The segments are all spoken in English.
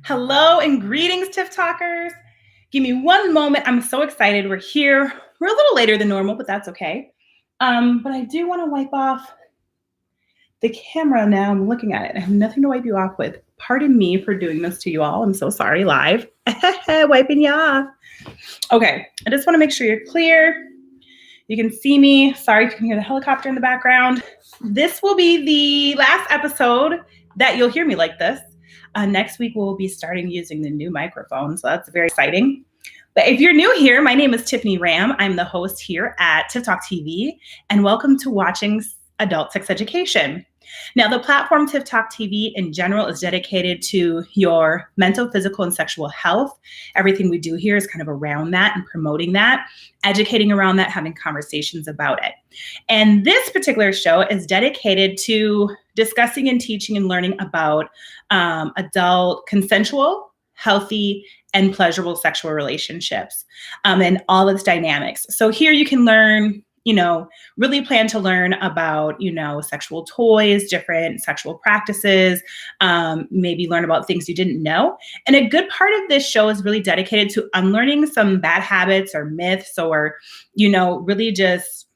Hello and greetings, Tiff Talkers. Give me one moment. I'm so excited. We're here. We're a little later than normal, but that's okay. But I do want to wipe off the camera now. I'm looking at it. I have nothing to wipe you off with. Pardon me for doing this to you all. I'm so sorry, live. Wiping you off. Okay, I just want to make sure you're clear. You can see me. Sorry if you can hear the helicopter in the background. This will be the last episode that you'll hear me like this. Next week, we'll be starting using the new microphone, so that's very exciting. But if you're new here, my name is Tiffany Ramm. I'm the host here at TiffTALKTV, and welcome to watching Adult Sex Education. Now, the platform TiffTALKTV in general is dedicated to your mental, physical, and sexual health. Everything we do here is kind of around that and promoting that, educating around that, having conversations about it. And this particular show is dedicated to discussing and teaching and learning about adult, consensual, healthy, and pleasurable sexual relationships and all its dynamics. So here you can learn, really plan to learn about, sexual toys, different sexual practices, maybe learn about things you didn't know. And a good part of this show is really dedicated to unlearning some bad habits or myths or, really just,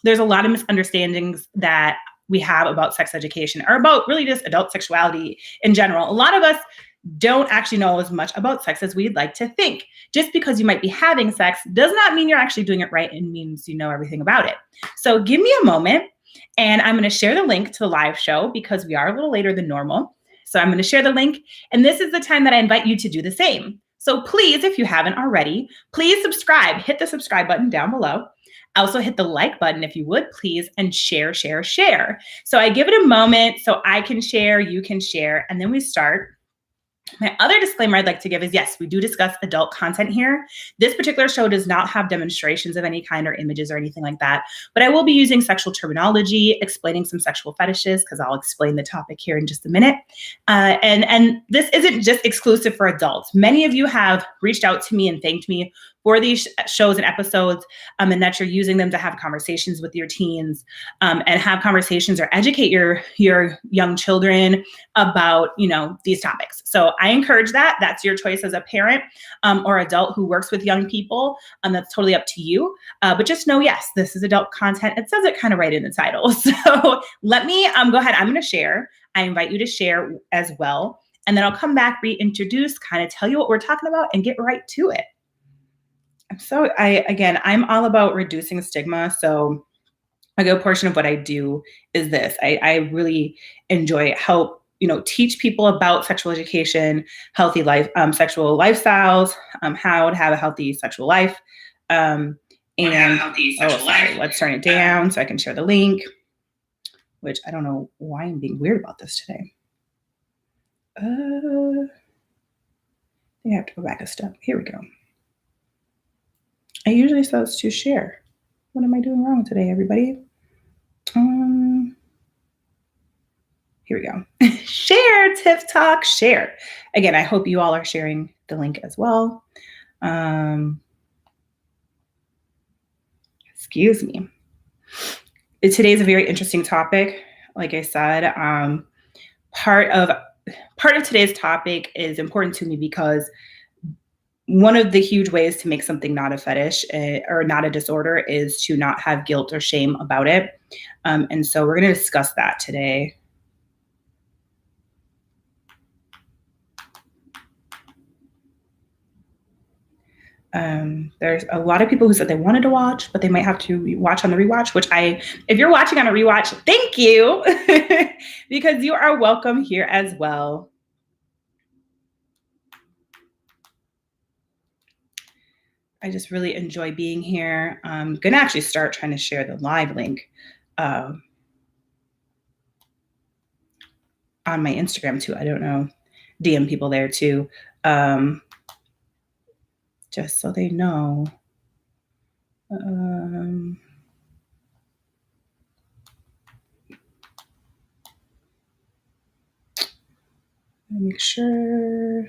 there's a lot of misunderstandings that we have about sex education or about really just adult sexuality in general. A lot of us don't actually know as much about sex as we'd like to think. Just because you might be having sex does not mean you're actually doing it right and means you know everything about it. So give me a moment and I'm going to share the link to the live show because we are a little later than normal. So I'm going to share the link and this is the time that I invite you to do the same. So please, if you haven't already, please subscribe. Hit the subscribe button down below. Also hit the like button if you would, please, and share. So I give it a moment so I can share, you can share, and then we start. My other disclaimer I'd like to give is, yes, we do discuss adult content here. This particular show does not have demonstrations of any kind or images or anything like that, but I will be using sexual terminology, explaining some sexual fetishes, because I'll explain the topic here in just a minute. And this isn't just exclusive for adults. Many of you have reached out to me and thanked me for these shows and episodes, and that you're using them to have conversations with your teens and have conversations or educate your young children about, these topics. So I encourage that. That's your choice as a parent or adult who works with young people. That's totally up to you. But just know, yes, this is adult content. It says it kind of right in the title. So let me go ahead. I'm going to share. I invite you to share as well. And then I'll come back, reintroduce, kind of tell you what we're talking about and get right to it. I'm all about reducing stigma. So a good portion of what I do is this. I really enjoy help, teach people about sexual education, healthy life, sexual lifestyles, how to have a healthy sexual life. Let's turn it down so I can share the link, which I don't know why I'm being weird about this today. I have to go back a step. Here we go. I usually supposed to share. What am I doing wrong today, everybody? Here we go. Share, Tiff Talk, share. Again, I hope you all are sharing the link as well. Excuse me. Today's a very interesting topic. Like I said, part of today's topic is important to me because one of the huge ways to make something not a fetish or not a disorder is to not have guilt or shame about it. And so we're going to discuss that today. There's a lot of people who said they wanted to watch, but they might have to watch on the rewatch, if you're watching on a rewatch, thank you, because you are welcome here as well. I just really enjoy being here. I'm going to actually start trying to share the live link on my Instagram too. I don't know, DM people there too. Just so they know. Let me make sure.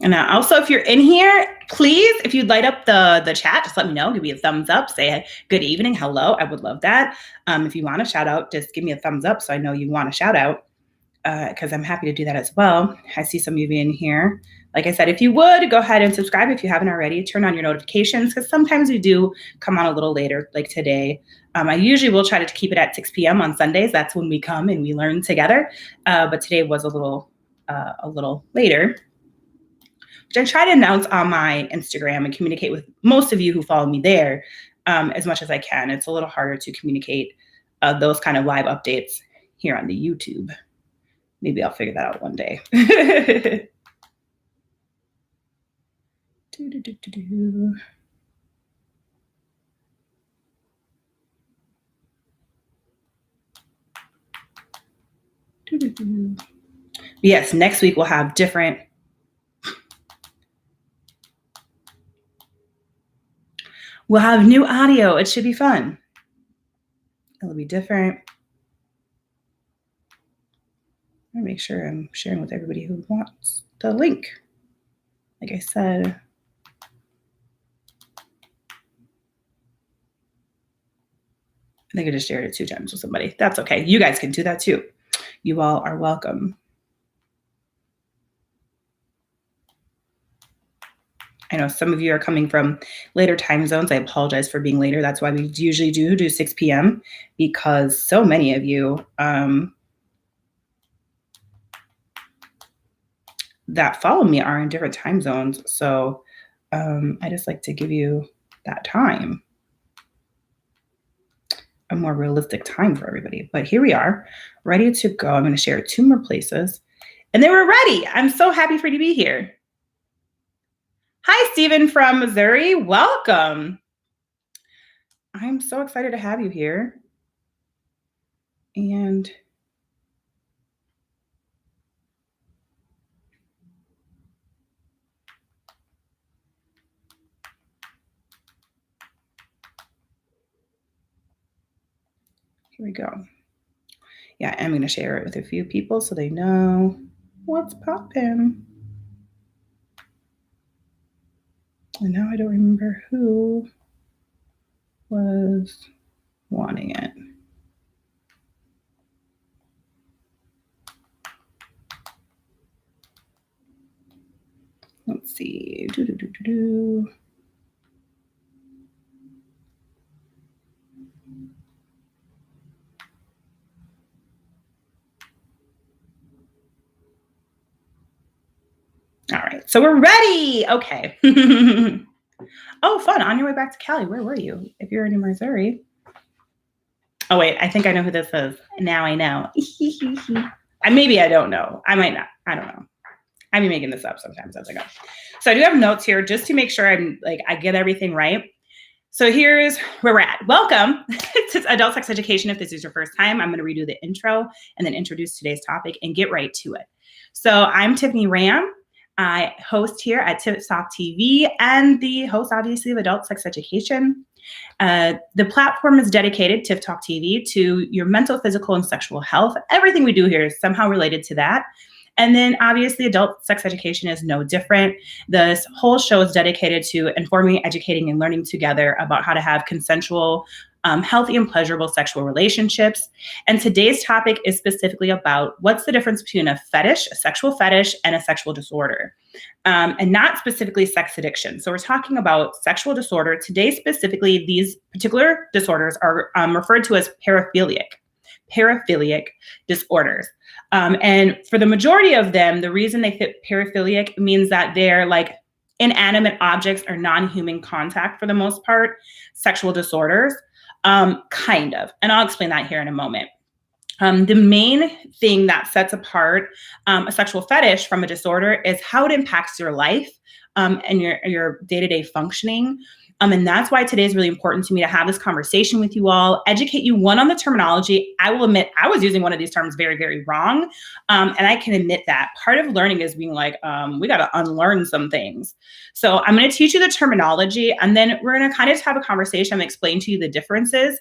And also, if you're in here, please, if you'd light up the chat, just let me know. Give me a thumbs up. Say good evening, hello. I would love that. If you want a shout out, just give me a thumbs up so I know you want a shout out, because I'm happy to do that as well. I see some of you in here. Like I said, if you would, go ahead and subscribe if you haven't already. Turn on your notifications, because sometimes we do come on a little later, like today. I usually will try to keep it at 6 p.m. on Sundays. That's when we come and we learn together. But today was a little later, which I try to announce on my Instagram and communicate with most of you who follow me there as much as I can. It's a little harder to communicate those kind of live updates here on the YouTube. Maybe I'll figure that out one day. Yes, next week we'll have different. We'll have new audio. It should be fun. It'll be different. I'll make sure I'm sharing with everybody who wants the link. Like I said, I think I just shared it 2 times with somebody. That's okay. You guys can do that too. You all are welcome. I know some of you are coming from later time zones. I apologize for being later. That's why we usually do 6 p.m. because so many of you that follow me are in different time zones. So I just like to give you that time, a more realistic time for everybody. But here we are, ready to go. I'm going to share 2 more places. And then we're ready. I'm so happy for you to be here. Hi, Stephen from Missouri. Welcome. I'm so excited to have you here. And here we go. Yeah, I'm going to share it with a few people so they know what's poppin'. And now I don't remember who was wanting it. Let's see. All right, so we're ready. Okay. Oh, fun. On your way back to Cali. Where were you? If you're in Missouri. Oh, wait. I think I know who this is. Now I know. Maybe I don't know. I might not. I don't know. I be making this up sometimes as I go. So I do have notes here just to make sure I get everything right. So here's where we're at. Welcome to Adult Sex Education. If this is your first time, I'm going to redo the intro and then introduce today's topic and get right to it. So I'm Tiffany Ramm. I host here at TiffTALKTV and the host, obviously, of Adult Sex Education. The platform is dedicated, TiffTALKTV, to your mental, physical, and sexual health. Everything we do here is somehow related to that. And then obviously adult sex education is no different. This whole show is dedicated to informing, educating, and learning together about how to have consensual, healthy and pleasurable sexual relationships. And today's topic is specifically about what's the difference between a fetish, a sexual fetish, and a sexual disorder, and not specifically sex addiction. So we're talking about sexual disorder. Today, specifically, these particular disorders are referred to as paraphilic disorders. And for the majority of them, the reason they fit paraphilic means that they're like inanimate objects or non-human contact for the most part, sexual disorders, kind of. And I'll explain that here in a moment. The main thing that sets apart a sexual fetish from a disorder is how it impacts your life and your day-to-day functioning. And that's why today is really important to me to have this conversation with you all, educate you, one, on the terminology. I will admit I was using one of these terms very, very wrong. And I can admit that. Part of learning is being like, we got to unlearn some things. So I'm going to teach you the terminology, and then we're going to kind of have a conversation and explain to you the differences.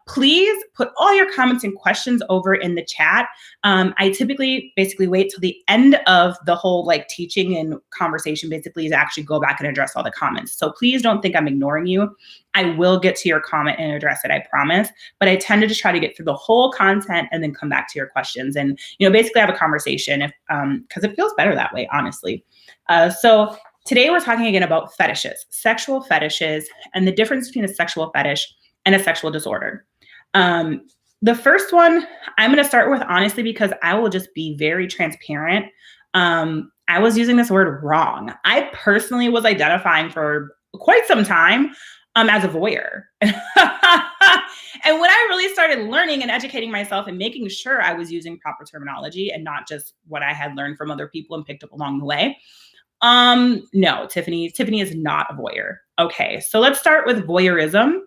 Please put all your comments and questions over in the chat. I typically basically wait till the end of the whole like teaching and conversation basically to actually go back and address all the comments. So please don't think I'm ignoring you. I will get to your comment and address it, I promise. But I tend to just try to get through the whole content and then come back to your questions and, basically have a conversation if because it feels better that way, honestly. So today we're talking again about fetishes, sexual fetishes, and the difference between a sexual fetish and a sexual disorder. The first one I'm going to start with, honestly, because I will just be very transparent. I was using this word wrong. I personally was identifying for quite some time as a voyeur. And when I really started learning and educating myself and making sure I was using proper terminology and not just what I had learned from other people and picked up along the way, no, Tiffany is not a voyeur. Okay, so let's start with voyeurism.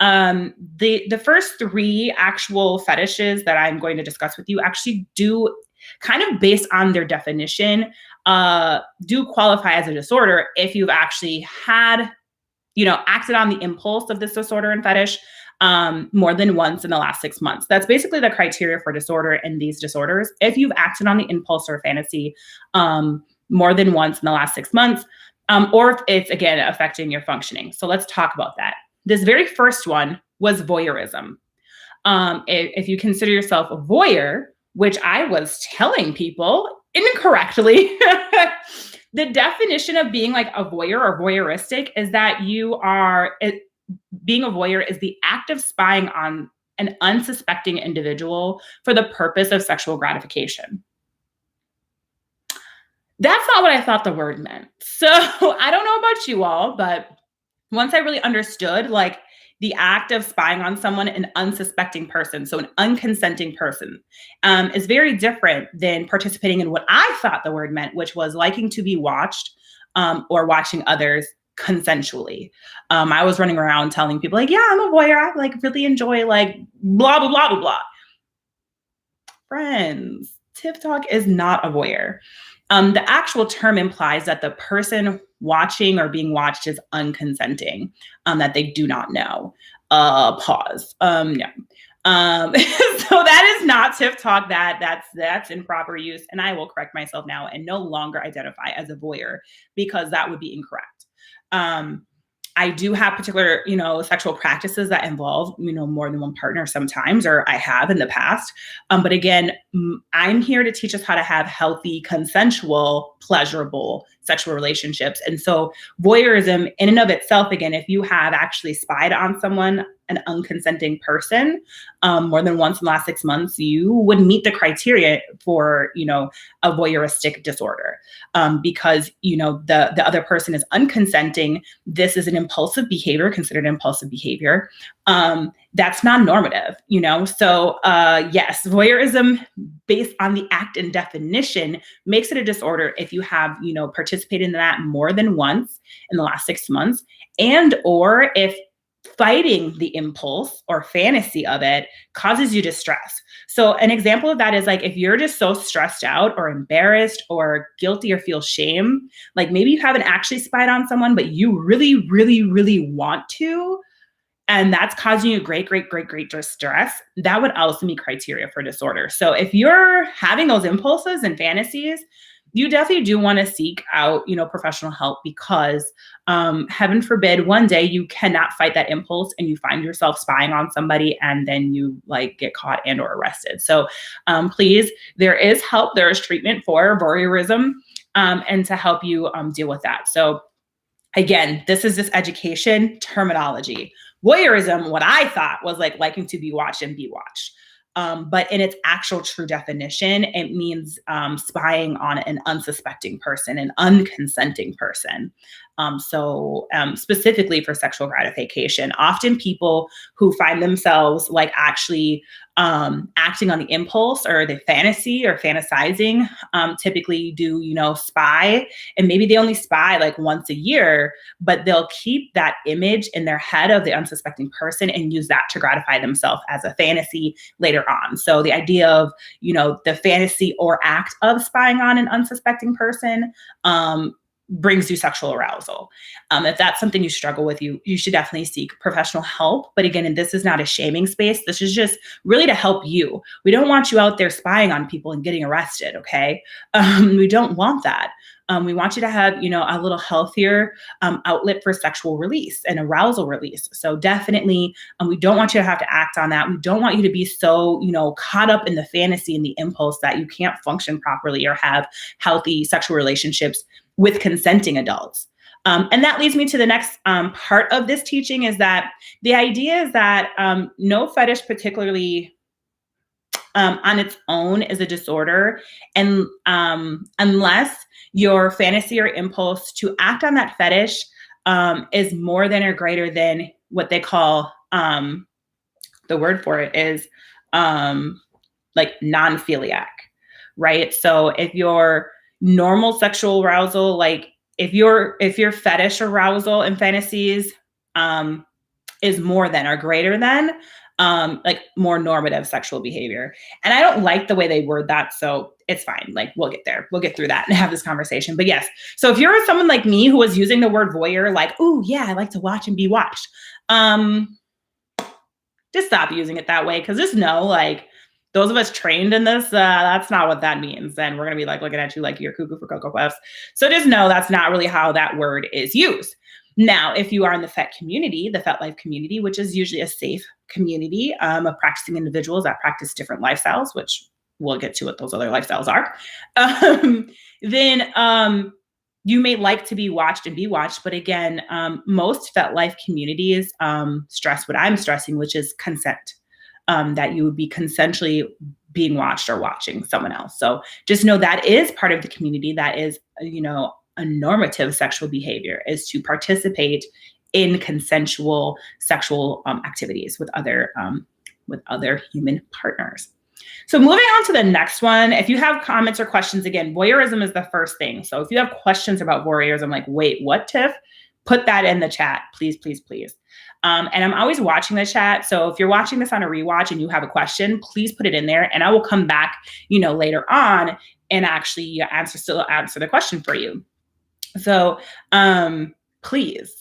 The first three actual fetishes that I'm going to discuss with you actually do, kind of based on their definition, do qualify as a disorder if you've actually had, acted on the impulse of this disorder and fetish more than once in the last 6 months. That's basically the criteria for disorder in these disorders. If you've acted on the impulse or fantasy more than once in the last 6 months, or if it's, again, affecting your functioning. So let's talk about that. This very first one was voyeurism. If you consider yourself a voyeur, which I was telling people incorrectly, the definition of being like a voyeur or voyeuristic is that being a voyeur is the act of spying on an unsuspecting individual for the purpose of sexual gratification. That's not what I thought the word meant. So I don't know about you all, but once I really understood like the act of spying on someone, an unsuspecting person, so an unconsenting person, is very different than participating in what I thought the word meant, which was liking to be watched or watching others consensually. I was running around telling people like, yeah, I'm a voyeur. I like really enjoy like blah, blah, blah, blah, blah. Friends, TiffTalk is not a voyeur. The actual term implies that the person watching or being watched is unconsenting, that they do not know. Pause. No. So that is not TiffTalk. That's improper use, and I will correct myself now and no longer identify as a voyeur because that would be incorrect. I do have particular, sexual practices that involve, more than one partner sometimes, or I have in the past. But again, I'm here to teach us how to have healthy, consensual, pleasurable sexual relationships. And so voyeurism in and of itself, again, if you have actually spied on someone, an unconsenting person, more than once in the last 6 months, you would meet the criteria for, a voyeuristic disorder. Because, the other person is unconsenting. This is an impulsive behavior, considered impulsive behavior. That's non-normative, So yes, voyeurism based on the act and definition makes it a disorder if you have, participated in that more than once in the last 6 months, and or if fighting the impulse or fantasy of it causes you distress. So an example of that is like if you're just so stressed out or embarrassed or guilty or feel shame, like maybe you haven't actually spied on someone, but you really, really, really want to, and that's causing you great distress, that would also be criteria for disorder. So if you're having those impulses and fantasies, you definitely do want to seek out, professional help because heaven forbid one day you cannot fight that impulse and you find yourself spying on somebody and then you like get caught and or arrested. So please, there is help. There is treatment for voyeurism and to help you deal with that. So again, this is this education terminology. Voyeurism, what I thought was like liking to be watched and be watched. But in its actual true definition, it means spying on an unsuspecting person, an unconsenting person. Specifically for sexual gratification. Often people who find themselves like actually acting on the impulse or the fantasy or fantasizing typically do, spy, and maybe they only spy like once a year, but they'll keep that image in their head of the unsuspecting person and use that to gratify themselves as a fantasy later on. So the idea of, the fantasy or act of spying on an unsuspecting person brings you sexual arousal. If that's something you struggle with, you should definitely seek professional help. But again, and this is not a shaming space. This is just really to help you. We don't want you out there spying on people and getting arrested, okay? We don't want that. We want you to have, a little healthier outlet for sexual release and arousal release. So definitely, we don't want you to have to act on that. We don't want you to be so, caught up in the fantasy and the impulse that you can't function properly or have healthy sexual relationships with consenting adults. And that leads me to the next part of this teaching is that the idea is that no fetish particularly on its own is a disorder, and unless your fantasy or impulse to act on that fetish is more than or greater than what they call, the word for it is like non-philiac, right? So if your normal sexual arousal, like if your fetish arousal and fantasies is more than or greater than like more normative sexual behavior. And I don't like the way they word that, so it's fine. Like we'll get there. We'll get through that and have this conversation. But yes, so if you're someone like me who was using the word voyeur, like, oh yeah, I like to watch and be watched, just stop using it that way. Because just know, like, those of us trained in this, that's not what that means. And we're going to be like looking at you like you're cuckoo for Cocoa Puffs. So just know that's not really how that word is used. Now, if you are in the FET community, the FET life community, which is usually a safe community of practicing individuals that practice different lifestyles, which we'll get to what those other lifestyles are, then you may like to be watched and be watched. But again, most FET life communities stress what I'm stressing, which is consent. That you would be consensually being watched or watching someone else. So just know that is part of the community. That is, a normative sexual behavior is to participate in consensual sexual activities with other human partners. So moving on to the next one, if you have comments or questions, again, voyeurism is the first thing. So if you have questions about voyeurism, like, wait, what, Tiff? Put that in the chat, please, please, please. And I'm always watching the chat. So if you're watching this on a rewatch and you have a question, please put it in there and I will come back, later on and actually answer the question for you. So please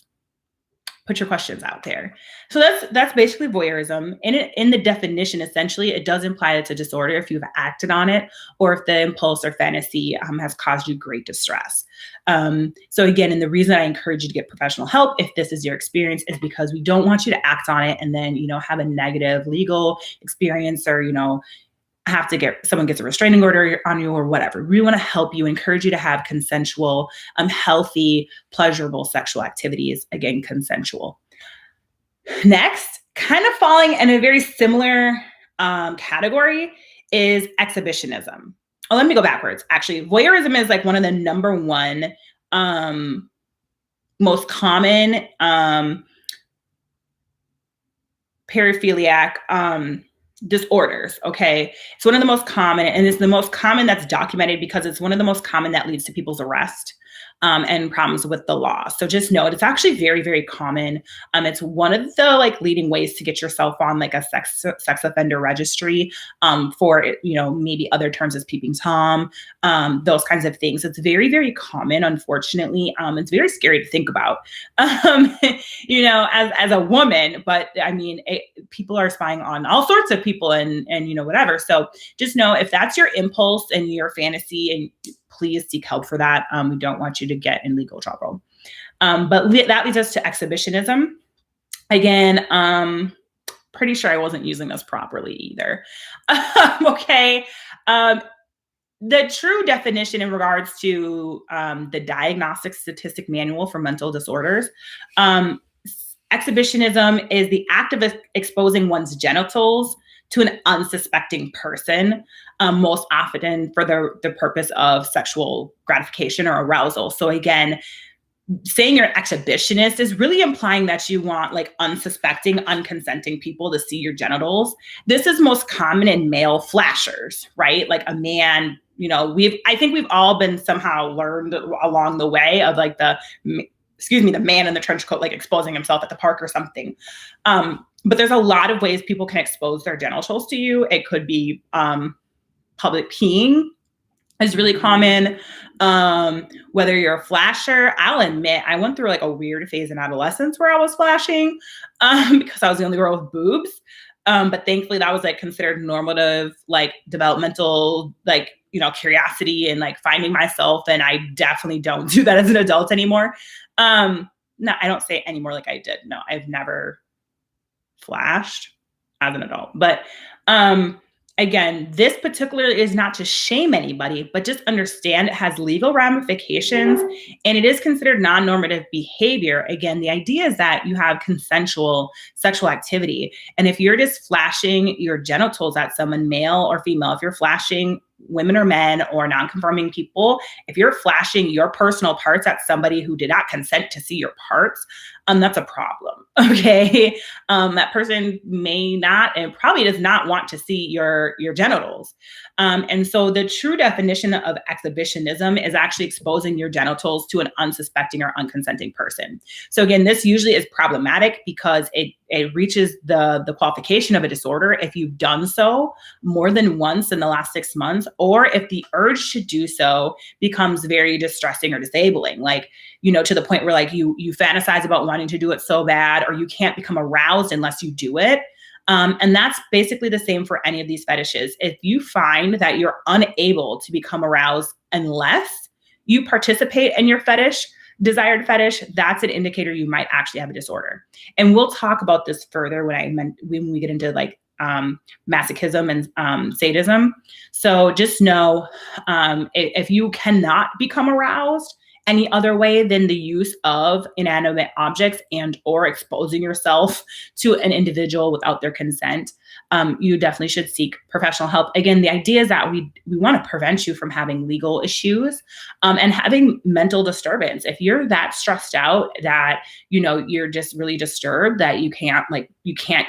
put your questions out there. So that's basically voyeurism. In the definition, essentially, it does imply it's a disorder if you've acted on it or if the impulse or fantasy has caused you great distress. So again, and the reason I encourage you to get professional help if this is your experience is because we don't want you to act on it and then, have a negative legal experience or, have to someone gets a restraining order on you or whatever. We want to help you, encourage you to have consensual, healthy, pleasurable sexual activities. Again, consensual. Next, kind of falling in a very similar category is exhibitionism. Oh, let me go backwards. Actually, voyeurism is like one of the number one most common paraphiliac disorders. Okay. It's one of the most common, and it's the most common that's documented because it's one of the most common that leads to people's arrest and problems with the law. So just know it's actually very, very common. It's one of the leading ways to get yourself on like a sex offender registry for, maybe other terms as peeping Tom, those kinds of things. It's very, very common, unfortunately. It's very scary to think about, as a woman, but I mean, people are spying on all sorts of people and whatever. So just know if that's your impulse and your fantasy, and please seek help for that. We don't want you to get in legal trouble. But that leads us to exhibitionism. Again, pretty sure I wasn't using this properly either. Okay. The true definition in regards to the Diagnostic Statistic Manual for Mental Disorders, exhibitionism is the act of exposing one's genitals to an unsuspecting person, most often for the purpose of sexual gratification or arousal. So again, saying you're an exhibitionist is really implying that you want like unsuspecting, unconsenting people to see your genitals. This is most common in male flashers, right? Like a man, I think we've all been somehow learned along the way of like the man in the trench coat, like exposing himself at the park or something. But there's a lot of ways people can expose their genitals to you. It could be public peeing is really common. Whether you're a flasher, I'll admit I went through like a weird phase in adolescence where I was flashing because I was the only girl with boobs. But thankfully that was like considered normative, like developmental, like, curiosity and like finding myself. And I definitely don't do that as an adult anymore. No, I don't say anymore like I did. No, I've never flashed as an adult. But again, this particularly is not to shame anybody, but just understand it has legal ramifications and it is considered non-normative behavior. Again, the idea is that you have consensual sexual activity. And if you're just flashing your genitals at someone, male or female, if you're flashing women or men or non-conforming people, if you're flashing your personal parts at somebody who did not consent to see your parts, that's a problem. Okay. That person may not and probably does not want to see your genitals. And so the true definition of exhibitionism is actually exposing your genitals to an unsuspecting or unconsenting person. So again, this usually is problematic because it reaches the qualification of a disorder if you've done so more than once in the last 6 months, or if the urge to do so becomes very distressing or disabling, like, to the point where like you fantasize about wanting to do it so bad, or you can't become aroused unless you do it. And that's basically the same for any of these fetishes. If you find that you're unable to become aroused unless you participate in your desired fetish, that's an indicator you might actually have a disorder. And we'll talk about this further when we get into like masochism and sadism. So just know if you cannot become aroused any other way than the use of inanimate objects and or exposing yourself to an individual without their consent, you definitely should seek professional help. Again, the idea is that we want to prevent you from having legal issues and having mental disturbance. If you're that stressed out that, you're just really disturbed that you can't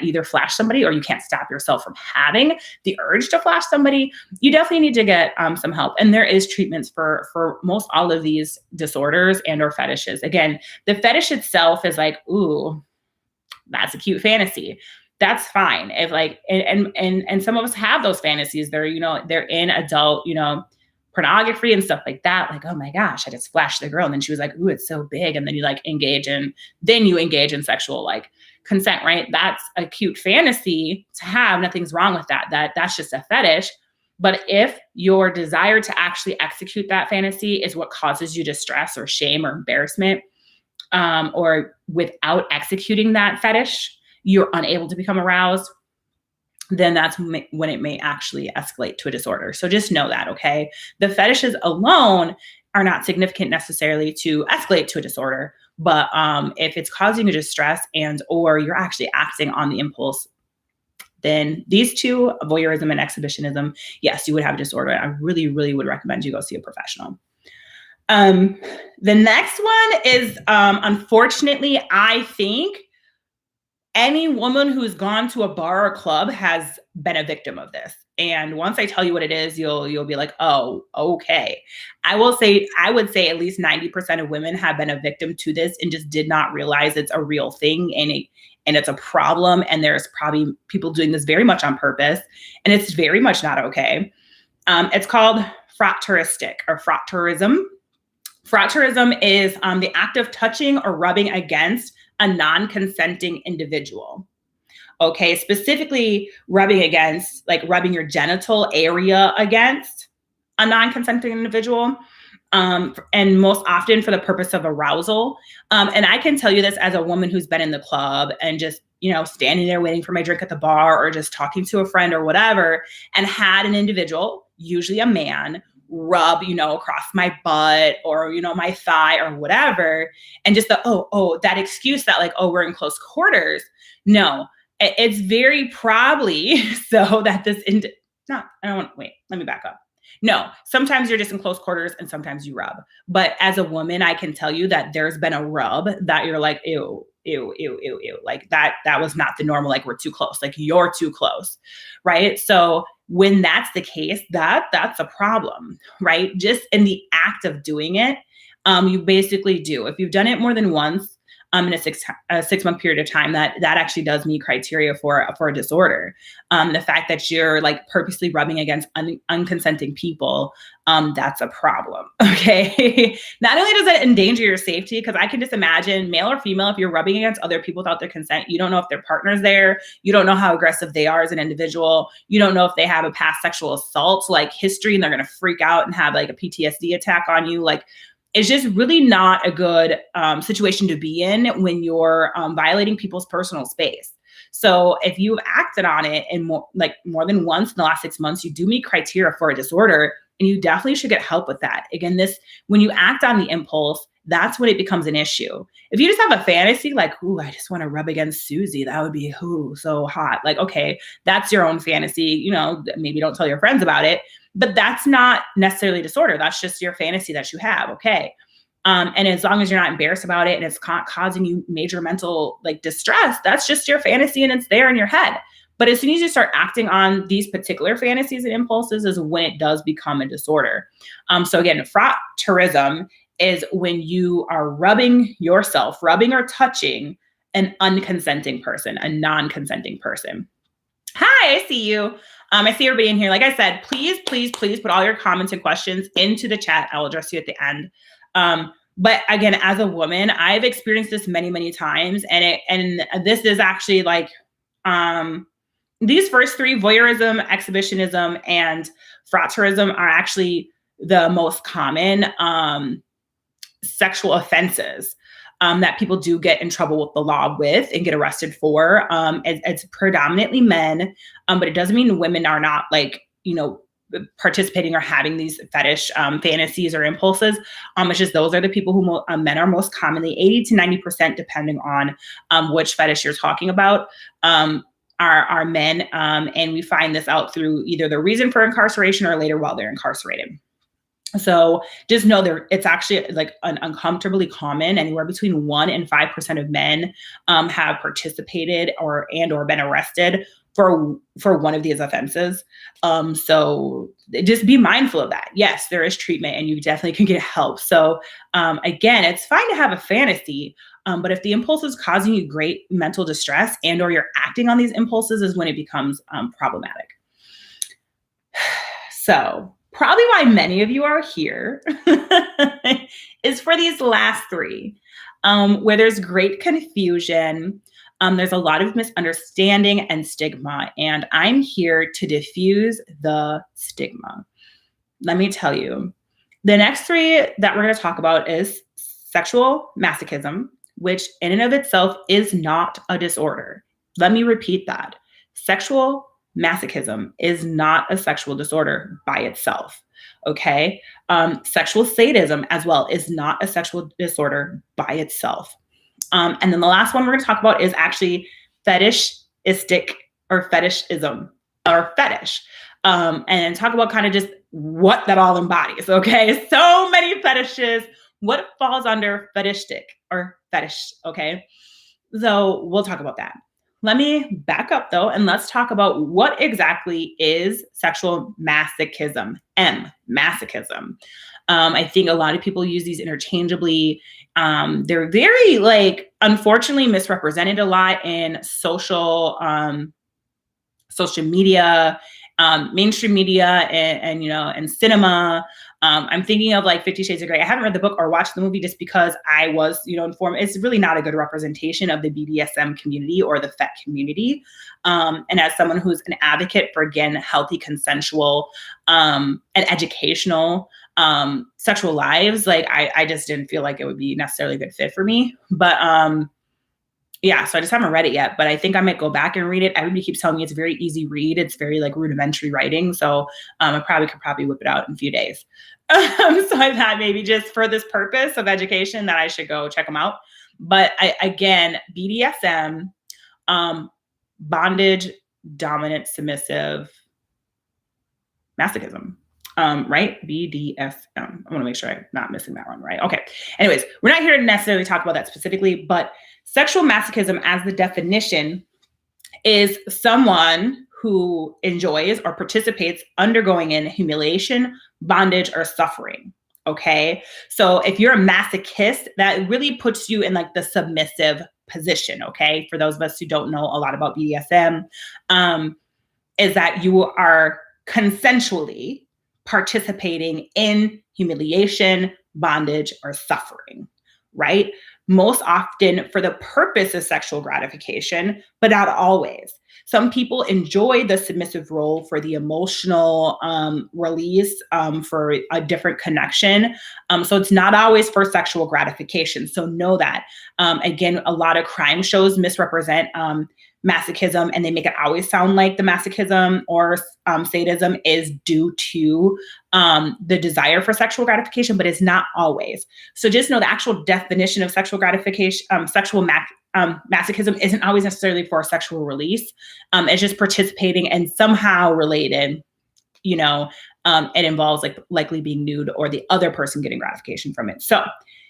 either flash somebody or you can't stop yourself from having the urge to flash somebody, you definitely need to get some help. And there is treatments for most all of these disorders and or fetishes. Again, the fetish itself is like, ooh, that's a cute fantasy. That's fine. If like, and some of us have those fantasies. They're in adult, pornography and stuff like that. Like, oh my gosh, I just flashed the girl. And then she was like, ooh, it's so big. And then you like engage in sexual like consent, right? That's a cute fantasy to have. Nothing's wrong with that. That's just a fetish. But if your desire to actually execute that fantasy is what causes you distress or shame or embarrassment, or without executing that fetish, you're unable to become aroused, then that's when it may actually escalate to a disorder. So just know that, okay? The fetishes alone are not significant necessarily to escalate to a disorder, but if it's causing you distress and or you're actually acting on the impulse, then these two, voyeurism and exhibitionism, yes, you would have a disorder. I really, really would recommend you go see a professional. The next one is, unfortunately, I think any woman who's gone to a bar or club has been a victim of this. And once I tell you what it is, you'll be like, oh, okay. I would say at least 90% of women have been a victim to this and just did not realize it's a real thing and it's a problem. And there's probably people doing this very much on purpose. And it's very much not okay. It's called frotteuristic or frotteurism. Frotteurism is the act of touching or rubbing against a non-consenting individual. Okay, specifically rubbing against, like rubbing your genital area against a non-consenting individual, and most often for the purpose of arousal. And I can tell you this as a woman who's been in the club and just, standing there waiting for my drink at the bar or just talking to a friend or whatever, and had an individual, usually a man, rub, across my butt or, my thigh or whatever. And just that excuse that like, oh, we're in close quarters. No, it's very probably so that let me back up. No, sometimes you're just in close quarters and sometimes you rub. But as a woman, I can tell you that there's been a rub that you're like, ew, ew, ew, ew, ew. Like that was not the normal, like we're too close, like you're too close. Right. So when that's the case, that's a problem, right? Just in the act of doing it, you basically do. If you've done it more than once, in a 6 month period of time, that actually does meet criteria for a disorder. The fact that you're like purposely rubbing against unconsenting people, that's a problem. Okay. Not only does it endanger your safety, because I can just imagine, male or female, if you're rubbing against other people without their consent, you don't know if their partner's there. You don't know how aggressive they are as an individual. You don't know if they have a past sexual assault like history and they're going to freak out and have like a PTSD attack on you. Like, it's just really not a good situation to be in when you're violating people's personal space. So if you've acted on it in more than once in the last 6 months, you do meet criteria for a disorder, and you definitely should get help with that. Again, when you act on the impulse, that's when it becomes an issue. If you just have a fantasy like, ooh, I just want to rub against Susie, that would be so hot. Like, okay, that's your own fantasy. Maybe don't tell your friends about it. But that's not necessarily disorder. That's just your fantasy that you have. Okay. And as long as you're not embarrassed about it and it's causing you major mental distress, that's just your fantasy and it's there in your head. But as soon as you start acting on these particular fantasies and impulses is when it does become a disorder. So again, frotteurism is when you are rubbing or touching an unconsenting person, a non-consenting person. Hi, I see you. I see everybody in here. Like I said, please put all your comments and questions into the chat. I will address you at the end. But again, as a woman, I've experienced this many, many times. And this is actually these first three, voyeurism, exhibitionism, and frotteurism, are actually the most common sexual offenses that people do get in trouble with the law with and get arrested for. It's predominantly men, but it doesn't mean women are not participating or having these fetish fantasies or impulses. It's just those are the people who men are most commonly, 80 to 90%, depending on which fetish you're talking about, are men. And we find this out through either the reason for incarceration or later while they're incarcerated. So just know it's actually uncomfortably common. Anywhere between 1% and 5% of men have participated or been arrested for one of these offenses. So just be mindful of that. Yes, there is treatment and you definitely can get help. So again, it's fine to have a fantasy, but if the impulse is causing you great mental distress or you're acting on these impulses is when it becomes problematic. So probably why many of you are here is for these last three, where there's great confusion. There's a lot of misunderstanding and stigma, and I'm here to diffuse the stigma. Let me tell you, the next three that we're going to talk about is sexual masochism, which in and of itself is not a disorder. Let me repeat that. Sexual masochism is not a sexual disorder by itself. Okay. Sexual sadism as well is not a sexual disorder by itself. And then the last one we're going to talk about is actually fetishistic or fetishism or fetish. And talk about kind of just what that all embodies. Okay. So many fetishes, what falls under fetishistic or fetish. Okay. So we'll talk about that. Let me back up though, and let's talk about what exactly is sexual masochism, masochism. I think a lot of people use these interchangeably. They're very unfortunately misrepresented a lot in social media, mainstream media, and cinema. I'm thinking of 50 Shades of Grey. I haven't read the book or watched the movie just because I was, informed. It's really not a good representation of the BDSM community or the FET community. And as someone who's an advocate for, again, healthy, consensual, and educational sexual lives, I just didn't feel like it would be necessarily a good fit for me. But yeah, so I just haven't read it yet, but I think I might go back and read it. Everybody keeps telling me it's a very easy read. It's very rudimentary writing. So I could whip it out in a few days. So I thought maybe just for this purpose of education that I should go check them out. But again, BDSM, bondage, dominant, submissive, masochism. Right? BDSM. I want to make sure I'm not missing that one, right? Okay. Anyways, we're not here to necessarily talk about that specifically, but sexual masochism as the definition is someone who enjoys or participates undergoing in humiliation, bondage, or suffering. Okay. So if you're a masochist, that really puts you in like the submissive position. Okay. For those of us who don't know a lot about BDSM, is that you are consensually participating in humiliation, bondage, or suffering, right? Most often for the purpose of sexual gratification, but not always. Some people enjoy the submissive role for the emotional release, for a different connection. So it's not always for sexual gratification. So know that. Again, a lot of crime shows misrepresent masochism, and they make it always sound like the masochism or sadism is due to the desire for sexual gratification, but it's not always. So just know the actual definition of sexual gratification, masochism isn't always necessarily for a sexual release. It's just participating and somehow related, it involves like likely being nude or the other person getting gratification from it. So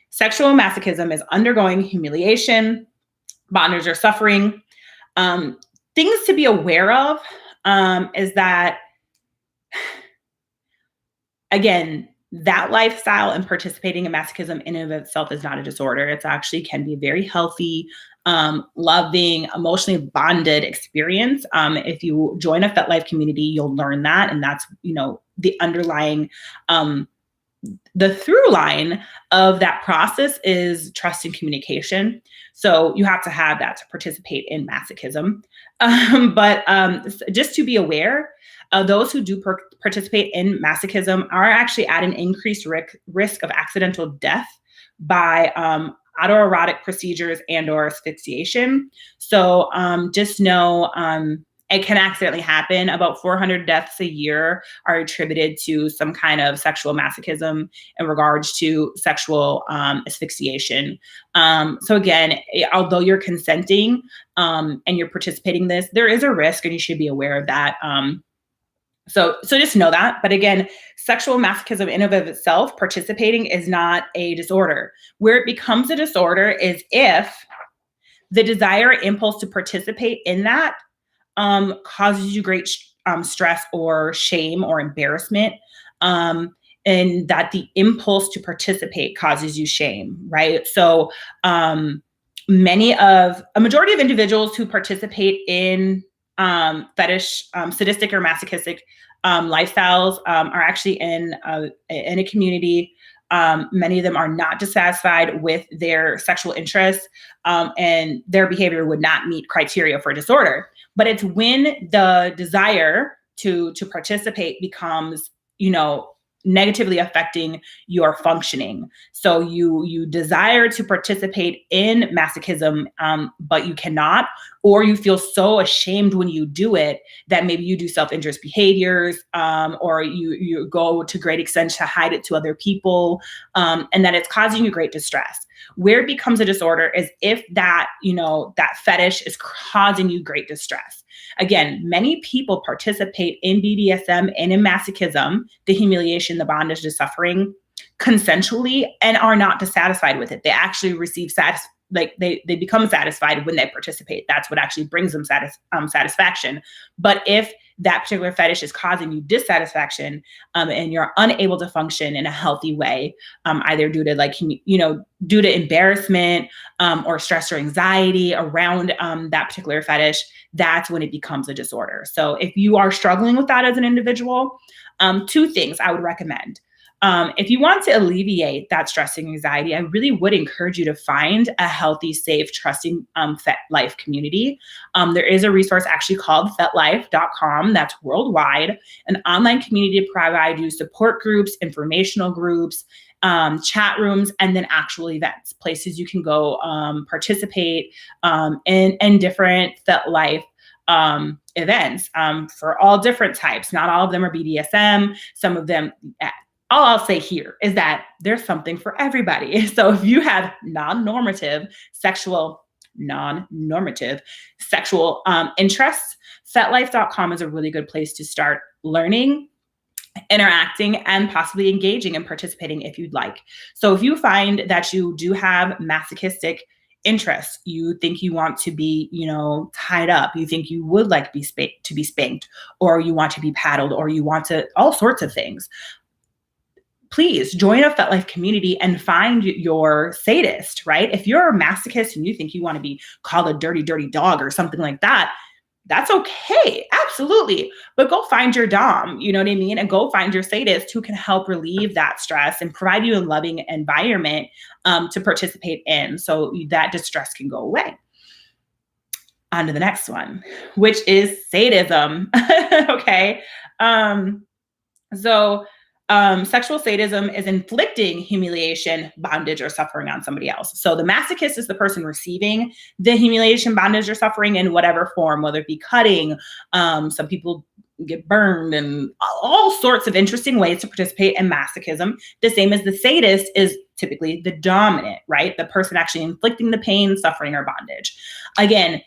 sexual masochism is undergoing humiliation, bondage, or suffering. Things to be aware of is that, again, that lifestyle and participating in masochism in and of itself is not a disorder. It's actually can be a very healthy, loving, emotionally bonded experience. If you join a FetLife community, you'll learn that. And that's, the underlying, the through line of that process is trust and communication. So you have to have that to participate in masochism. But just to be aware, those who do participate in masochism are actually at an increased risk of accidental death by autoerotic procedures and or asphyxiation. So just know it can accidentally happen. About 400 deaths a year are attributed to some kind of sexual masochism in regards to sexual asphyxiation. So again, although you're consenting and you're participating in this, there is a risk and you should be aware of that. So just know that. But again, sexual masochism in and of itself, participating is not a disorder. Where it becomes a disorder is if the desire impulse to participate in that causes you great stress or shame or embarrassment, and that the impulse to participate causes you shame, right? So a majority of individuals who participate in fetish, sadistic or masochistic lifestyles are actually in a community. Many of them are not dissatisfied with their sexual interests, and their behavior would not meet criteria for disorder. But it's when the desire to participate becomes, negatively affecting your functioning. So you desire to participate in masochism, but you cannot, or you feel so ashamed when you do it that maybe you do self-injurious behaviors, or you go to great extents to hide it to other people, and that it's causing you great distress. Where it becomes a disorder is if that, that fetish is causing you great distress. Again, many people participate in BDSM and in masochism, the humiliation, the bondage, the suffering, consensually, and are not dissatisfied with it. They actually receive they become satisfied when they participate. That's what actually brings them satisfaction. But if that particular fetish is causing you dissatisfaction, and you're unable to function in a healthy way, either due to due to embarrassment, or stress or anxiety around that particular fetish, that's when it becomes a disorder. So if you are struggling with that as an individual, two things I would recommend. If you want to alleviate that stress and anxiety, I really would encourage you to find a healthy, safe, trusting FetLife community. There is a resource actually called FetLife.com that's worldwide, an online community to provide you support groups, informational groups, chat rooms, and then actual events, places you can go participate in different FetLife events for all different types. Not all of them are BDSM. Some of them, all I'll say here is that there's something for everybody. So if you have non-normative sexual interests, FetLife.com is a really good place to start learning interacting and possibly engaging and participating if you'd like. So if you find that you do have masochistic interests, you think you want to be, tied up, you think you would like to be spanked, or you want to be paddled, or you want to all sorts of things, please join a FetLife community and find your sadist, right? If you're a masochist and you think you want to be called a dirty, dirty dog or something like that, that's okay. Absolutely. But go find your Dom, you know what I mean? And go find your sadist who can help relieve that stress and provide you a loving environment to participate in so that distress can go away. On to the next one, which is sadism. Okay. So sexual sadism is inflicting humiliation, bondage, or suffering on somebody else. So the masochist is the person receiving the humiliation, bondage, or suffering in whatever form, whether it be cutting. Some people get burned, and all sorts of interesting ways to participate in masochism. The same as the sadist is typically the dominant, right? The person actually inflicting the pain, suffering, or bondage. Again,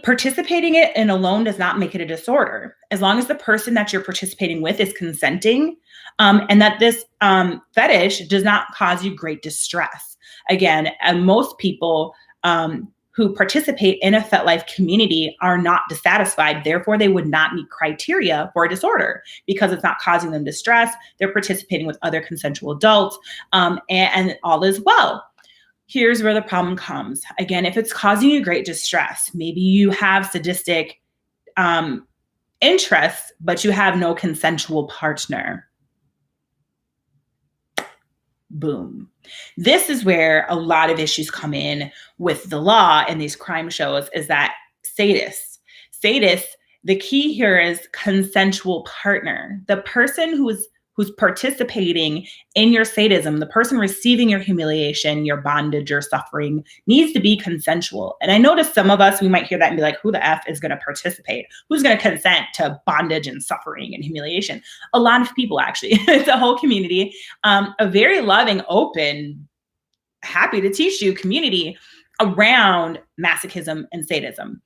participating in alone does not make it a disorder, as long as the person that you're participating with is consenting, and that this fetish does not cause you great distress. Again, most people who participate in a FetLife community are not dissatisfied. Therefore, they would not meet criteria for a disorder because it's not causing them distress. They're participating with other consensual adults, and all is well. Here's where the problem comes. Again, if it's causing you great distress, maybe you have sadistic interests, but you have no consensual partner. Boom. This is where a lot of issues come in with the law and these crime shows, is that sadists, the key here is consensual partner. The person who's participating in your sadism, the person receiving your humiliation, your bondage, your suffering, needs to be consensual. And I notice some of us, we might hear that and be like, who the F is going to participate? Who's going to consent to bondage and suffering and humiliation? A lot of people, actually. It's a whole community, a very loving, open, happy to teach you community around masochism and sadism.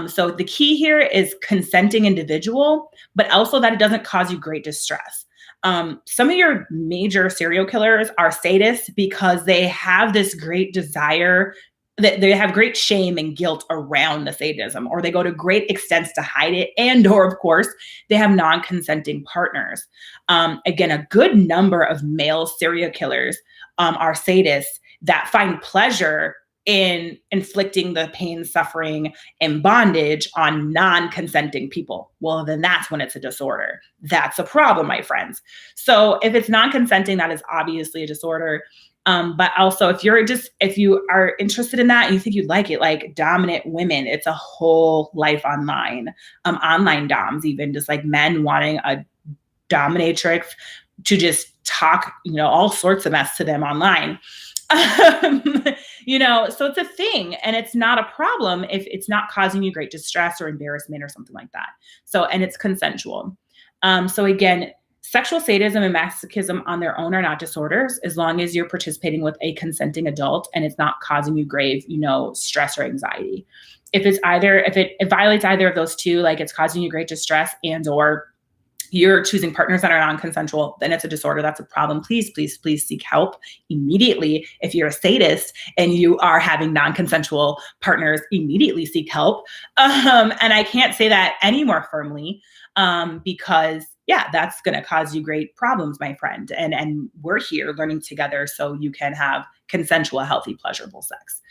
So the key here is consenting individual, but also that it doesn't cause you great distress. Some of your major serial killers are sadists because they have this great desire, that they have great shame and guilt around the sadism, or they go to great extents to hide it, or of course, they have non-consenting partners. Again, a good number of male serial killers are sadists that find pleasure in inflicting the pain, suffering, and bondage on non-consenting people. Well, then that's when it's a disorder. That's a problem, my friends. So if it's non-consenting, that is obviously a disorder. But also if you are interested in that and you think you'd like it, like dominant women, it's a whole life online, online doms, even just like men wanting a dominatrix to just talk, all sorts of mess to them online. So it's a thing, and it's not a problem if it's not causing you great distress or embarrassment or something like that. So, and it's consensual. So again, sexual sadism and masochism on their own are not disorders, as long as you're participating with a consenting adult and it's not causing you grave, stress or anxiety. If it violates either of those two, like it's causing you great distress or you're choosing partners that are non-consensual, then it's a disorder. That's a problem. Please, please, please seek help immediately. If you're a sadist and you are having non-consensual partners, immediately seek help. And I can't say that any more firmly because, that's going to cause you great problems, my friend. And we're here learning together so you can have consensual, healthy, pleasurable sex.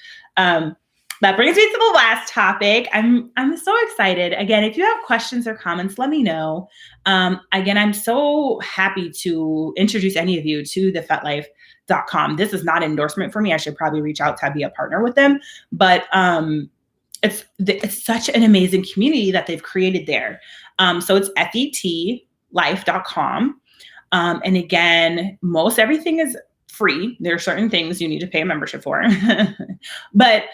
That brings me to the last topic. I'm so excited. Again, if you have questions or comments, let me know. Again, I'm so happy to introduce any of you to the FetLife.com. This is not an endorsement for me. I should probably reach out to be a partner with them. But it's such an amazing community that they've created there. So it's FetLife.com. And again, most everything is free. There are certain things you need to pay a membership for, but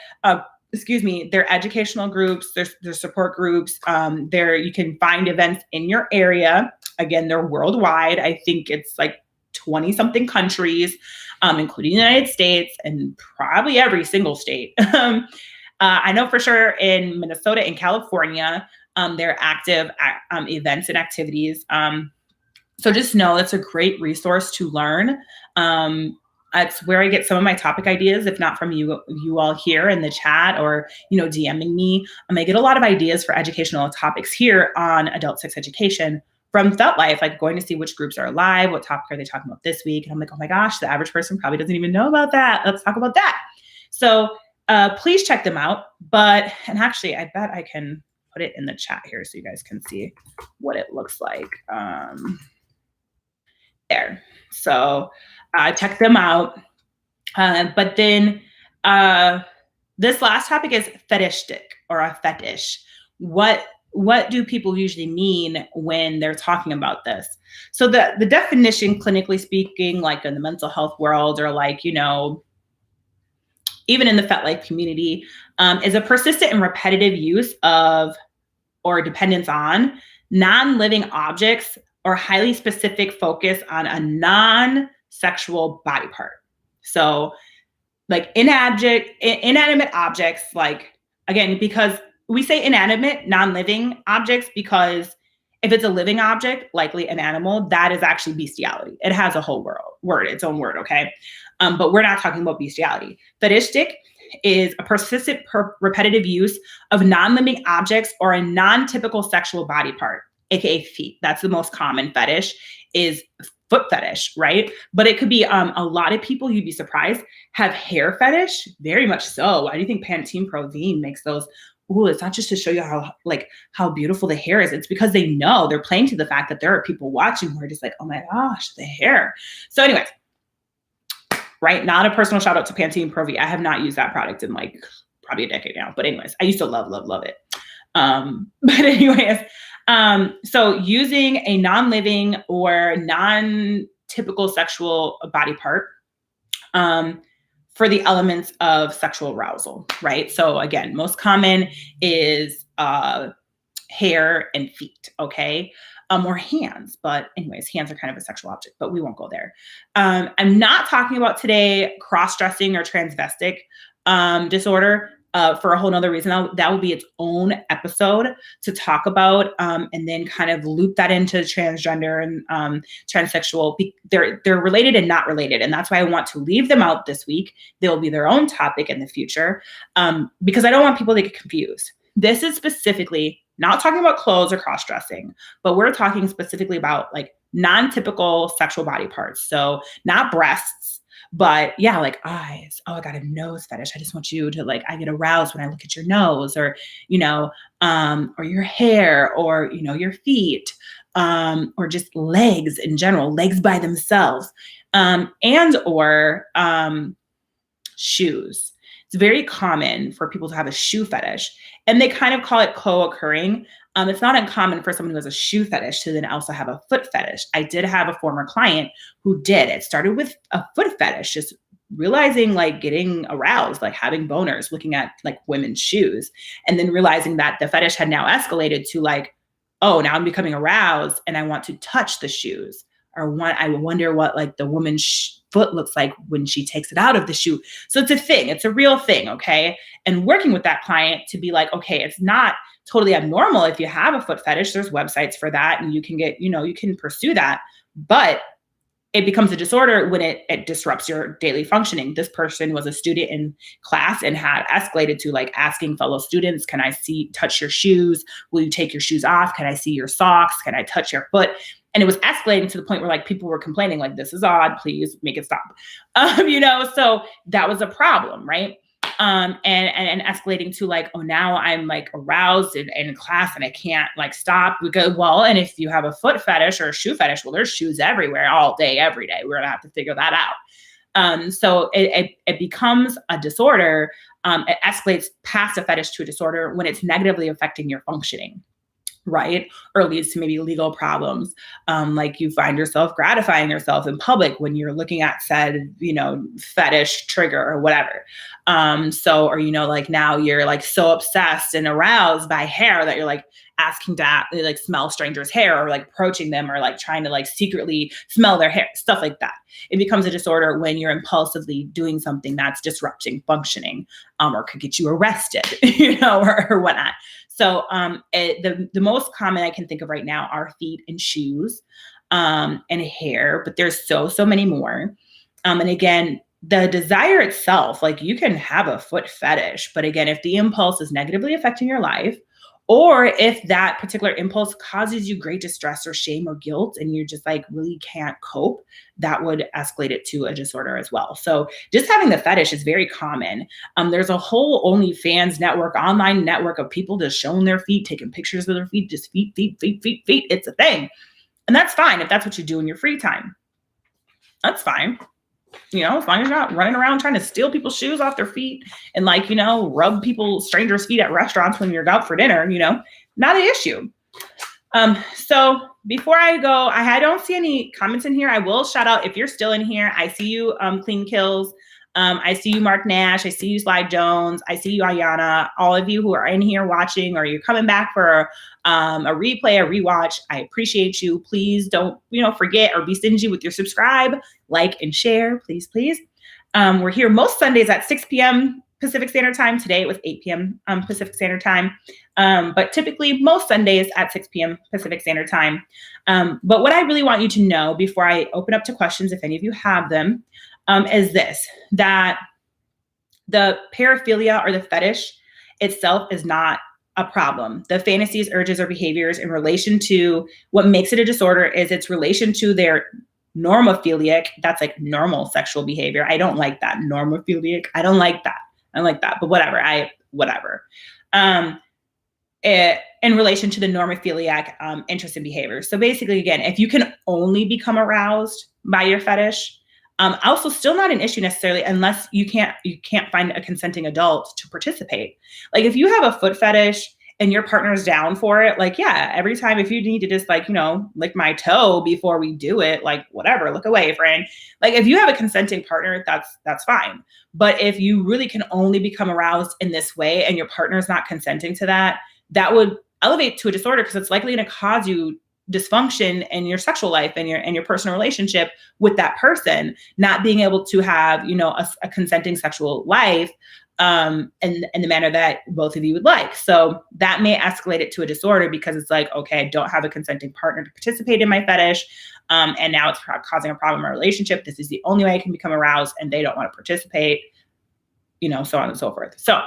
their educational groups, their support groups, you can find events in your area. Again, they're worldwide. I think it's like 20 something countries, including the United States and probably every single state. I know for sure in Minnesota and California, there are active events and activities. So just know that's a great resource to learn. That's where I get some of my topic ideas, if not from you all here in the chat or, DMing me. I get a lot of ideas for educational topics here on adult sex education from Thought Life, like going to see which groups are live, what topic are they talking about this week. And I'm like, oh my gosh, the average person probably doesn't even know about that. Let's talk about that. So please check them out. And actually, I bet I can put it in the chat here so you guys can see what it looks like. There. So check them out. But then this last topic is fetishistic or a fetish. What do people usually mean when they're talking about this? So the definition, clinically speaking, like in the mental health world or like, even in the FetLife community, is a persistent and repetitive use of or dependence on non-living objects or highly specific focus on a non-sexual body part. So like inanimate objects, like, again, because we say inanimate, non-living objects, because if it's a living object, likely an animal, that is actually bestiality. It has a whole its own word, okay? But we're not talking about bestiality. Fetishistic is a persistent, repetitive use of non-living objects or a non-typical sexual body part, aka feet. That's the most common fetish, is foot fetish, right? But it could be a lot of people, you'd be surprised, have hair fetish. Very much so. I do think Pantene Pro V makes those. Ooh, it's not just to show you how beautiful the hair is. It's because they know, they're playing to the fact that there are people watching who are just like, oh my gosh, the hair. So anyways, right? Not a personal shout out to Pantene Pro V. I have not used that product in like probably a decade now. But anyways, I used to love it. But anyways, so using a non-living or non-typical sexual body part for the elements of sexual arousal, right? So again, most common is hair and feet, okay? Or hands, but anyways, hands are kind of a sexual object, but we won't go there. I'm not talking about today cross-dressing or transvestic disorder. For a whole nother reason. That will be its own episode to talk about, and then kind of loop that into transgender and transsexual. They're related and not related, and that's why I want to leave them out this week. They'll be their own topic in the future, because I don't want people to get confused. This is specifically not talking about clothes or cross-dressing, but we're talking specifically about like non-typical sexual body parts. So not breasts, but yeah, like eyes. Oh, I got a nose fetish. I just want you to I get aroused when I look at your nose, or, or your hair, or, your feet, or just legs in general, legs by themselves, or shoes. It's very common for people to have a shoe fetish, and they kind of call it co-occurring. It's not uncommon for someone who has a shoe fetish to then also have a foot fetish. I did have a former client who did. It started with a foot fetish, just realizing getting aroused, having boners, looking at women's shoes, and then realizing that the fetish had now escalated to oh, now I'm becoming aroused and I want to touch the shoes, or I wonder what the woman's foot looks like when she takes it out of the shoe. So it's a thing. It's a real thing, okay? And working with that client to be okay, it's not totally abnormal if you have a foot fetish. There's websites for that, and you can get, you can pursue that. But it becomes a disorder when it disrupts your daily functioning. This person was a student in class and had escalated to asking fellow students, can I touch your shoes? Will you take your shoes off? Can I see your socks? Can I touch your foot? And it was escalating to the point where people were complaining, this is odd, please make it stop. So that was a problem, right? And escalating to oh, now I'm aroused in class and I can't stop. We go, well, and if you have a foot fetish or a shoe fetish, well, there's shoes everywhere, all day, every day. We're gonna have to figure that out. So it becomes a disorder. It escalates past a fetish to a disorder when it's negatively affecting your functioning, right? Or leads to maybe legal problems. You find yourself gratifying yourself in public when you're looking at said, fetish trigger or whatever. Or, now you're so obsessed and aroused by hair that you're asking to smell strangers' hair, or approaching them, or trying to secretly smell their hair, stuff like that. It becomes a disorder when you're impulsively doing something that's disrupting functioning, or could get you arrested, or whatnot. So the most common I can think of right now are feet and shoes. and hair, but there's so many more. And again, the desire itself, like you can have a foot fetish, but again, if the impulse is negatively affecting your life, or if that particular impulse causes you great distress or shame or guilt, and you just like really can't cope, that would escalate it to a disorder as well. So just having the fetish is very common. There's a whole OnlyFans network, online network of people just showing their feet, taking pictures of their feet, just feet. It's a thing. And that's fine if that's what you do in your free time. That's fine. As long as you're not running around trying to steal people's shoes off their feet and like, rub strangers' feet at restaurants when you're out for dinner, not an issue. So before I go, I don't see any comments in here. I will shout out if you're still in here. I see you, Clean Kills. I see you, Mark Nash. I see you, Slide Jones. I see you, Ayana. All of you who are in here watching, or you're coming back for a replay, a rewatch. I appreciate you. Please don't, forget or be stingy with your subscribe, like, and share. Please, please. We're here most Sundays at 6 p.m. Pacific Standard Time. Today it was 8 p.m. Pacific Standard Time. But typically most Sundays at 6 p.m. Pacific Standard Time. But what I really want you to know before I open up to questions, if any of you have them, is this, that the paraphilia or the fetish itself is not a problem. The fantasies, urges, or behaviors in relation to what makes it a disorder is its relation to their normophilic, that's like normal sexual behavior. I don't like that. Normophilic. I don't like that. But whatever. In relation to the normophiliac interest and behavior. So basically, again, if you can only become aroused by your fetish, also still not an issue necessarily unless you can't find a consenting adult to participate. Like if you have a foot fetish and your partner's down for it, like, yeah, every time if you need to just like, lick my toe before we do it, like whatever, look away, friend. Like if you have a consenting partner, that's fine. But if you really can only become aroused in this way and your partner's not consenting to that, that would elevate to a disorder because it's likely going to cause you dysfunction in your sexual life and your personal relationship with that person, not being able to have, a consenting sexual life in the manner that both of you would like. So that may escalate it to a disorder because it's like, okay, I don't have a consenting partner to participate in my fetish. And now it's causing a problem in my relationship. This is the only way I can become aroused and they don't want to participate, so on and so forth. So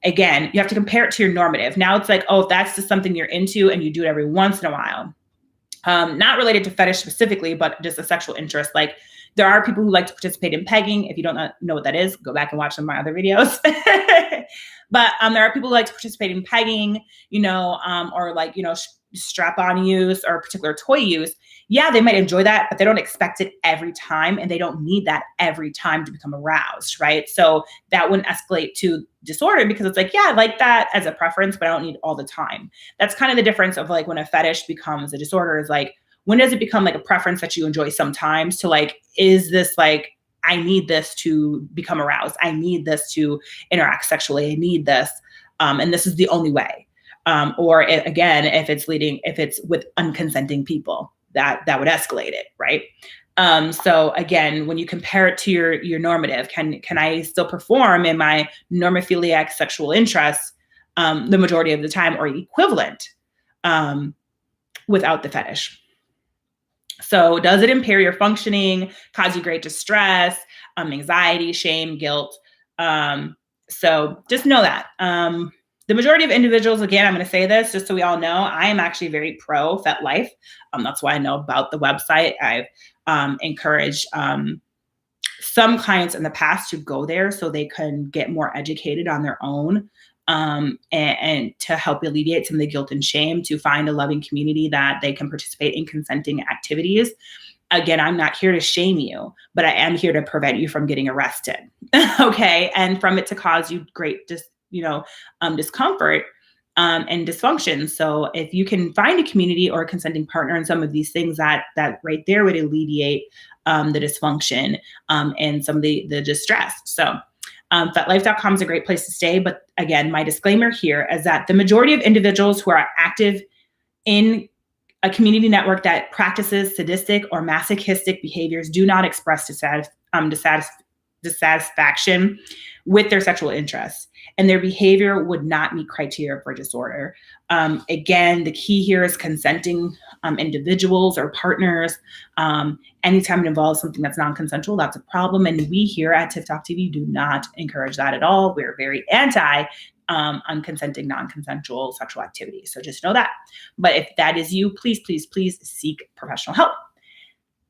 again, you have to compare it to your normative. Now it's like, oh, that's just something you're into and you do it every once in a while. Not related to fetish specifically, but just a sexual interest. Like there are people who like to participate in pegging. If you don't know what that is, go back and watch some of my other videos. But there are people who like to participate in pegging, or like, strap-on use or particular toy use. Yeah, they might enjoy that, but they don't expect it every time and they don't need that every time to become aroused, right? So that wouldn't escalate to disorder because it's like, yeah, I like that as a preference, but I don't need it all the time. That's kind of the difference of like when a fetish becomes a disorder is like, when does it become like a preference that you enjoy sometimes to like, is this like, I need this to become aroused. I need this to interact sexually. I need this. And this is the only way. If it's with unconsenting people, that would escalate it, right? So again, when you compare it to your normative, can I still perform in my normophiliac sexual interests the majority of the time or equivalent without the fetish? So does it impair your functioning, cause you great distress, anxiety, shame, guilt? So just know that. The majority of individuals, again, I'm going to say this just so we all know, I am actually very pro FetLife. That's why I know about the website. I've encouraged some clients in the past to go there so they can get more educated on their own and to help alleviate some of the guilt and shame, to find a loving community that they can participate in consenting activities. Again, I'm not here to shame you, but I am here to prevent you from getting arrested. Okay. And from it to cause you great discomfort and dysfunction. So if you can find a community or a consenting partner in some of these things, that right there would alleviate the dysfunction and some of the distress. So FetLife.com is a great place to stay. But again, my disclaimer here is that the majority of individuals who are active in a community network that practices sadistic or masochistic behaviors do not express dissatisfaction with their sexual interests, and their behavior would not meet criteria for disorder. Again, the key here is consenting individuals or partners. Anytime it involves something that's non-consensual, that's a problem. And we here at TiffTALKTV do not encourage that at all. We're very anti unconsenting, non-consensual sexual activity. So just know that. But if that is you, please, please, please seek professional help.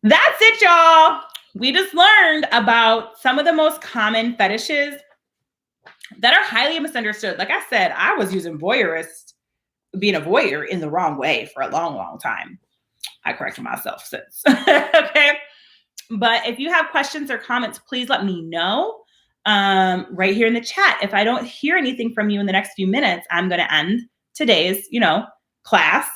That's it, y'all. We just learned about some of the most common fetishes that are highly misunderstood. Like I said, I was using being a voyeur in the wrong way for a long, long time. I corrected myself since. Okay. But if you have questions or comments, please let me know right here in the chat. If I don't hear anything from you in the next few minutes, I'm going to end today's, class.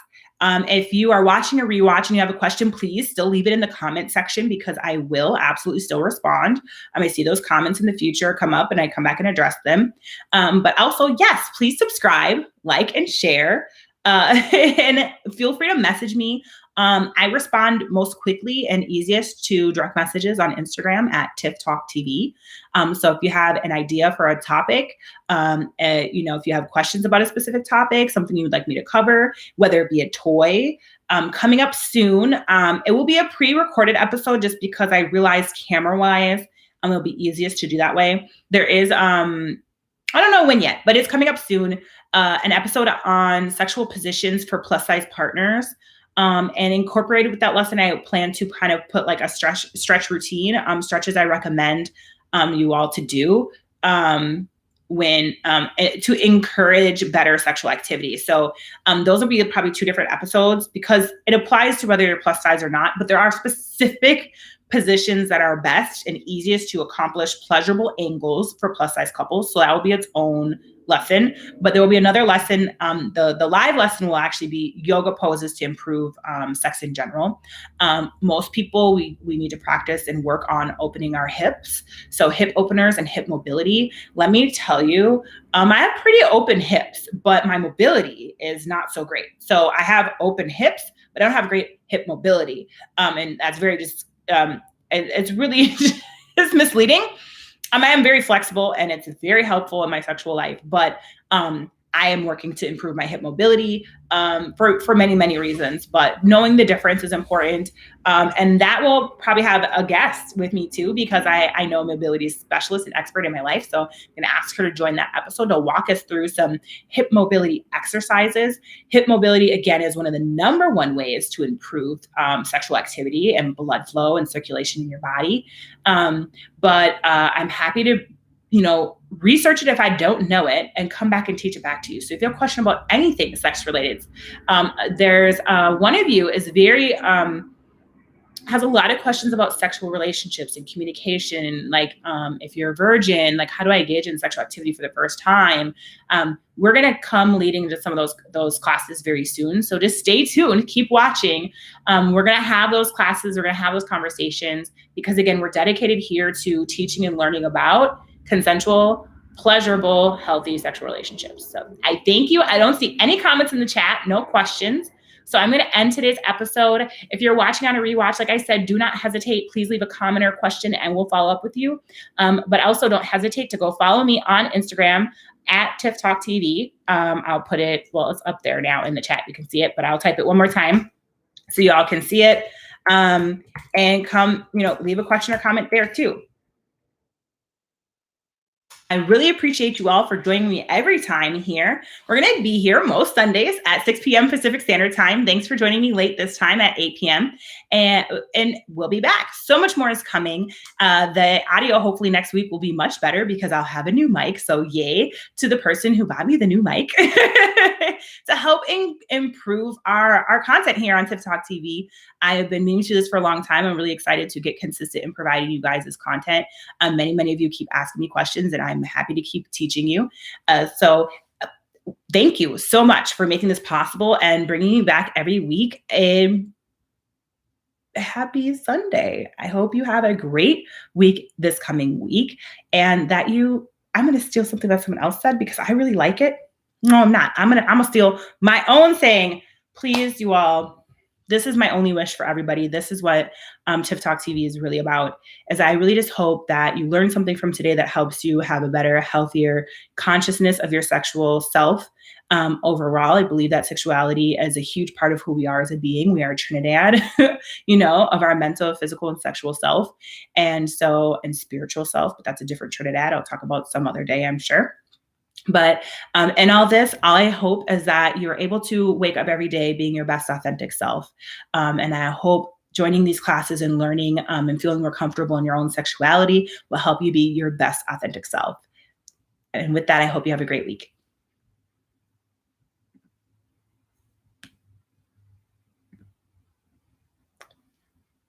If you are watching a rewatch and you have a question, please still leave it in the comment section because I will absolutely still respond. I may see those comments in the future come up and I come back and address them. But also, yes, please subscribe, like, and share. And feel free to message me. I respond most quickly and easiest to direct messages on Instagram at TiffTALKTV. So if you have an idea for a topic, if you have questions about a specific topic, something you would like me to cover, whether it be a toy, coming up soon, it will be a pre-recorded episode just because I realized camera-wise, it'll be easiest to do that way. There is, I don't know when yet, but it's coming up soon, an episode on sexual positions for plus-size partners. And incorporated with that lesson, I plan to kind of put like a stretch routine, stretches I recommend you all to do to encourage better sexual activity. So those will be probably 2 different episodes because it applies to whether you're plus size or not, but there are specific positions that are best and easiest to accomplish pleasurable angles for plus size couples. So that will be its own lesson, but there will be another lesson. The live lesson will actually be yoga poses to improve sex in general. Most people, we need to practice and work on opening our hips. So hip openers and hip mobility. Let me tell you, I have pretty open hips, but my mobility is not so great. So I have open hips, but I don't have great hip mobility. And that's it's really just misleading. I am very flexible and it's very helpful in my sexual life, but I am working to improve my hip mobility for many, many reasons, but knowing the difference is important. And that will probably have a guest with me too, because I know a mobility specialist and expert in my life. So I'm going to ask her to join that episode to walk us through some hip mobility exercises. Hip mobility, again, is one of the #1 ways to improve sexual activity and blood flow and circulation in your body. But I'm happy to research it if I don't know it and come back and teach it back to you. So if you have a question about anything sex related, there's one of you is very, has a lot of questions about sexual relationships and communication. Like if you're a virgin, like how do I engage in sexual activity for the first time? We're going to come leading to some of those classes very soon. So just stay tuned, keep watching. We're going to have those classes. We're going to have those conversations because again, we're dedicated here to teaching and learning about consensual, pleasurable, healthy sexual relationships. So I thank you. I don't see any comments in the chat, no questions. So I'm going to end today's episode. If you're watching on a rewatch, like I said, do not hesitate. Please leave a comment or question and we'll follow up with you. But also don't hesitate to go follow me on Instagram at TiffTALKTV. I'll put it, well, it's up there now in the chat. You can see it, but I'll type it one more time so y'all can see it. And come, leave a question or comment there too. I really appreciate you all for joining me every time here. We're going to be here most Sundays at 6 p.m. Pacific Standard Time. Thanks for joining me late this time at 8 p.m. And we'll be back. So much more is coming. The audio hopefully next week will be much better because I'll have a new mic. So yay to the person who bought me the new mic to help improve our content here on TiffTALKTV. I have been meaning to do this for a long time. I'm really excited to get consistent in providing you guys this content. Many of you keep asking me questions and I'm happy to keep teaching you. So thank you so much for making this possible and bringing me back every week. Happy Sunday. I hope you have a great week this coming week and that I'm going to steal something that someone else said because I really like it. No, I'm not. I'm going to steal my own saying. Please, you all, this is my only wish for everybody. This is what Tiff Talk TV is really about. Is I really just hope that you learn something from today that helps you have a better, healthier consciousness of your sexual self. Overall, I believe that sexuality is a huge part of who we are as a being. We are a Trinidad, of our mental, physical, and sexual self, and spiritual self. But that's a different Trinidad. I'll talk about some other day, I'm sure. But in all this, all I hope is that you're able to wake up every day being your best authentic self. And I hope joining these classes and learning and feeling more comfortable in your own sexuality will help you be your best authentic self. And with that, I hope you have a great week.